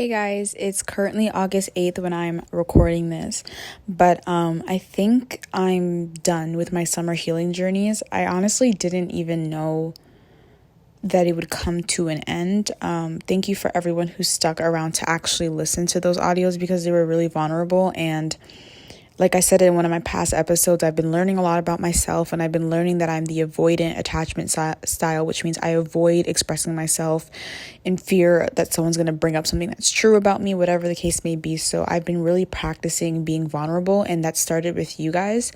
Hey guys, it's currently August 8th when I'm recording this, but I think I'm done with my summer healing journeys. I honestly didn't even know that it would come to an end. Thank you for everyone who stuck around to actually listen to those audios because they were really vulnerable. And like I said in one of my past episodes, I've been learning a lot about myself, and I've been learning that I'm the avoidant attachment style, which means I avoid expressing myself in fear that someone's going to bring up something that's true about me, whatever the case may be. So I've been really practicing being vulnerable, and that started with you guys.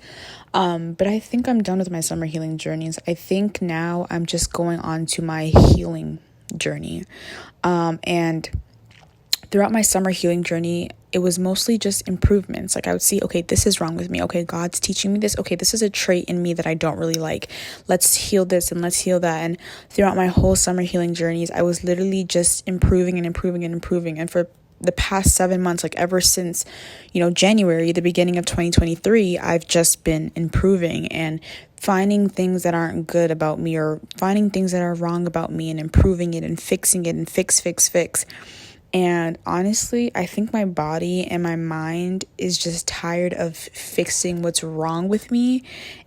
But I think I'm done with my summer healing journeys. I think now I'm just going on to my healing journey. And throughout my summer healing journey, it was mostly just improvements. Like I would see, okay, this is wrong with me. Okay, God's teaching me this. Okay, this is a trait in me that I don't really like. Let's heal this and let's heal that. And throughout my whole summer healing journeys, I was literally just improving and improving and improving. And for the past 7 months, like ever since, January, the beginning of 2023, I've just been improving and finding things that aren't good about me, or finding things that are wrong about me, and improving it and fixing it and fix. And honestly, I think my body and my mind is just tired of fixing what's wrong with me.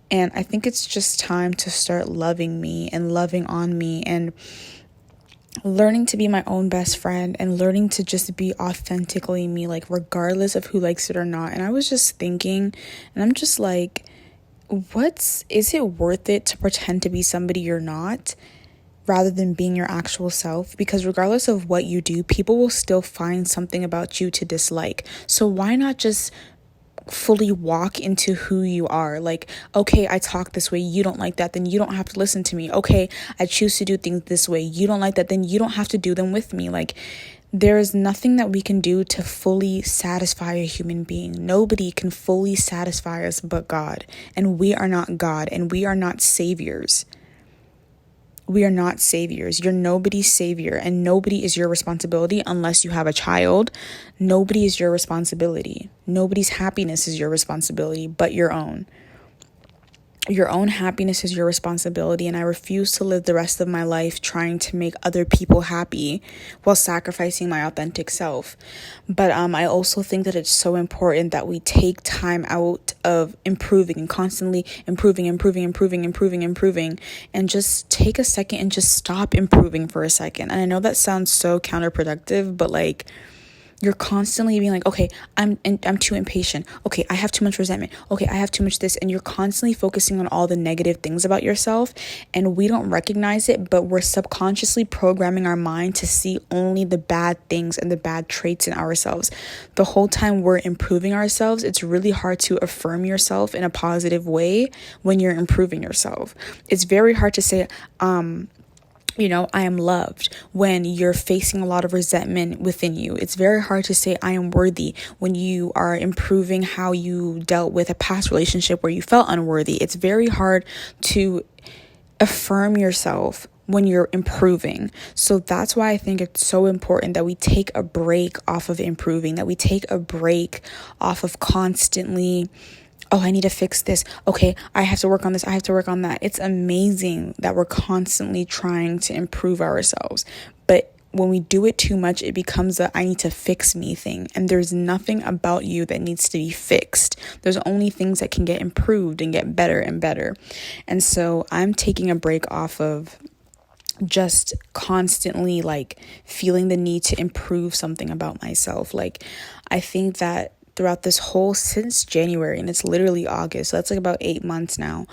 And I think it's just time to start loving me and loving on me and learning to be my own best friend and learning to just be authentically me, like regardless of who likes it or not. And I was just thinking, and I'm just like, is it worth it to pretend to be somebody you're not, rather than being your actual self? Because regardless of what you do, people will still find something about you to dislike. So why not just fully walk into who you are? Like, okay, I talk this way, you don't like that, then you don't have to listen to me. Okay, I choose to do things this way, you don't like that, then you don't have to do them with me. Like, there is nothing that we can do to fully satisfy a human being. Nobody can fully satisfy us but God. And we are not God, and we are not saviors. We are not saviors. You're nobody's savior, and nobody is your responsibility unless you have a child. Nobody is your responsibility. Nobody's happiness is your responsibility but your own. Your own happiness is your responsibility, and I refuse to live the rest of my life trying to make other people happy while sacrificing my authentic self. But I also think that it's so important that we take time out of improving and constantly improving, and just take a second and just stop improving for a second. And I know that sounds so counterproductive, but like, you're constantly being like, okay, I'm too impatient. Okay, I have too much resentment. Okay, I have too much this. And you're constantly focusing on all the negative things about yourself. And we don't recognize it, but we're subconsciously programming our mind to see only the bad things and the bad traits in ourselves. The whole time we're improving ourselves, it's really hard to affirm yourself in a positive way when you're improving yourself. It's very hard to say, I am loved when you're facing a lot of resentment within you. It's very hard to say I am worthy when you are improving how you dealt with a past relationship where you felt unworthy. It's very hard to affirm yourself when you're improving. So that's why I think it's so important that we take a break off of improving, that we take a break off of constantly, oh, I need to fix this. Okay, I have to work on this. I have to work on that. It's amazing that we're constantly trying to improve ourselves. But when we do it too much, it becomes a I need to fix me thing. And there's nothing about you that needs to be fixed. There's only things that can get improved and get better and better. And so I'm taking a break off of just constantly like feeling the need to improve something about myself. Like, I think that throughout this whole, since January, and it's literally August, so that's like about 8 months now.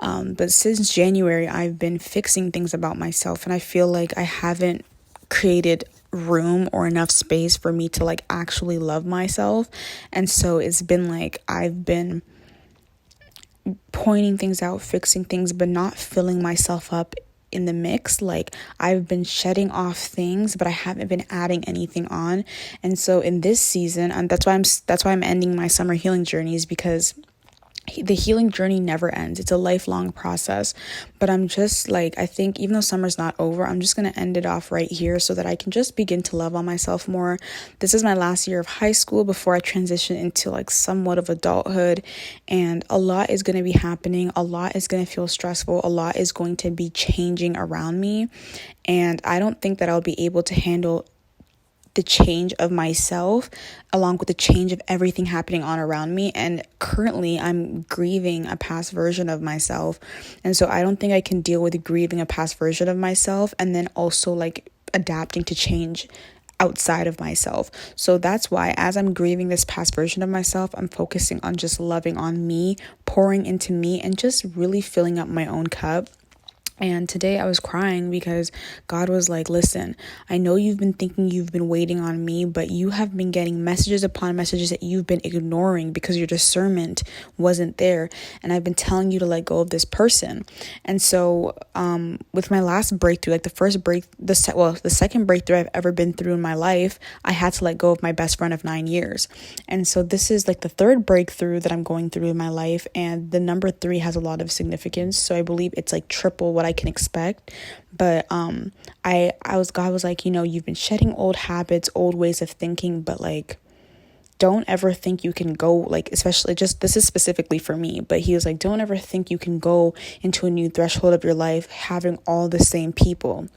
But since January, I've been fixing things about myself, and I feel like I haven't created room or enough space for me to like actually love myself. And so it's been like I've been pointing things out, fixing things, but not filling myself up in the mix. Like, I've been shedding off things, but I haven't been adding anything on. And so in this season, and that's why I'm ending my summer healing journeys, because the healing journey never ends. It's a lifelong process. But I'm just like, I think even though summer's not over, I'm just going to end it off right here so that I can just begin to love on myself more. This is my last year of high school before I transition into like somewhat of adulthood. And a lot is going to be happening. A lot is going to feel stressful. A lot is going to be changing around me. And I don't think that I'll be able to handle the change of myself along with the change of everything happening on around me. And currently I'm grieving a past version of myself. And so I don't think I can deal with grieving a past version of myself and then also like adapting to change outside of myself. So that's why as I'm grieving this past version of myself, I'm focusing on just loving on me, pouring into me, and just really filling up my own cup. And today I was crying because God was like, listen, I know you've been thinking you've been waiting on me, but you have been getting messages upon messages that you've been ignoring because your discernment wasn't there. And I've been telling you to let go of this person. And so with my last breakthrough, like the second breakthrough I've ever been through in my life, I had to let go of my best friend of 9 years. And so this is like the third breakthrough that I'm going through in my life. And the number 3 has a lot of significance. So I believe it's like triple what I can expect. But God was like, you've been shedding old habits, old ways of thinking, but like don't ever think you can go, like, especially just this is specifically for me, but he was like, don't ever think you can go into a new threshold of your life having all the same people.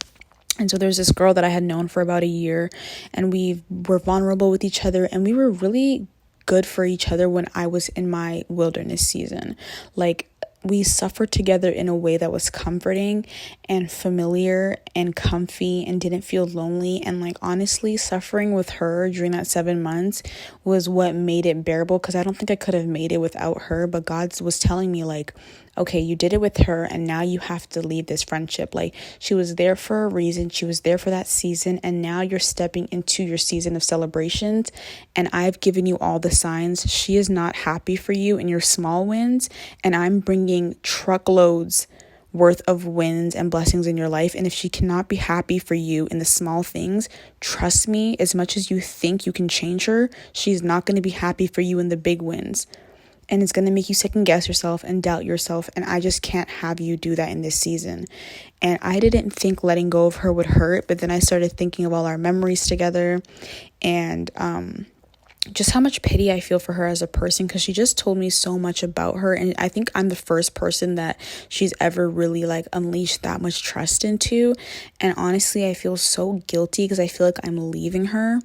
And so there's this girl that I had known for about a year, and we were vulnerable with each other, and we were really good for each other when I was in my wilderness season. Like, we suffered together in a way that was comforting and familiar and comfy and didn't feel lonely. And like, honestly, suffering with her during that 7 months was what made it bearable, because I don't think I could have made it without her. But God was telling me like, okay, you did it with her and now you have to leave this friendship. Like, she was there for a reason. She was there for that season. And now you're stepping into your season of celebrations. And I've given you all the signs. She is not happy for you in your small wins. And I'm bringing truckloads worth of wins and blessings in your life. And if she cannot be happy for you in the small things, trust me, as much as you think you can change her, she's not going to be happy for you in the big wins. And it's going to make you second guess yourself and doubt yourself. And I just can't have you do that in this season. And I didn't think letting go of her would hurt. But then I started thinking of all our memories together and just how much pity I feel for her as a person, because she just told me so much about her. And I think I'm the first person that she's ever really like unleashed that much trust into. And honestly, I feel so guilty because I feel like I'm leaving her.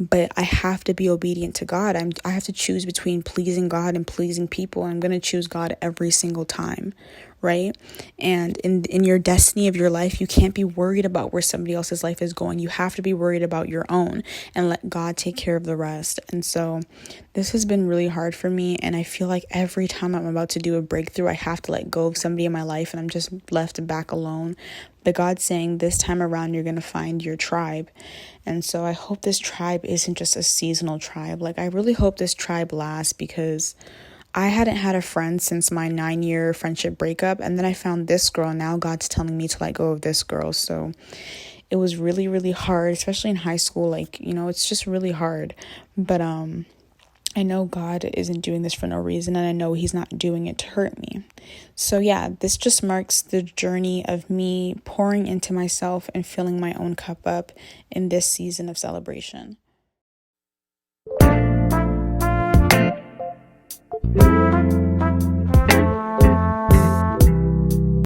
But I have to be obedient to God. I have to choose between pleasing God and pleasing people. I'm going to choose God every single time, right? And in your destiny of your life, you can't be worried about where somebody else's life is going. You have to be worried about your own and let God take care of the rest. And so this has been really hard for me. And I feel like every time I'm about to do a breakthrough, I have to let go of somebody in my life and I'm just left back alone. But God's saying this time around, you're going to find your tribe. And so I hope this tribe isn't just a seasonal tribe. Like, I really hope this tribe lasts, because I hadn't had a friend since my 9-year friendship breakup. And then I found this girl. Now God's telling me to let go of this girl. So it was really, really hard, especially in high school. Like, it's just really hard. But I know God isn't doing this for no reason, and I know he's not doing it to hurt me. So yeah, this just marks the journey of me pouring into myself and filling my own cup up in this season of celebration.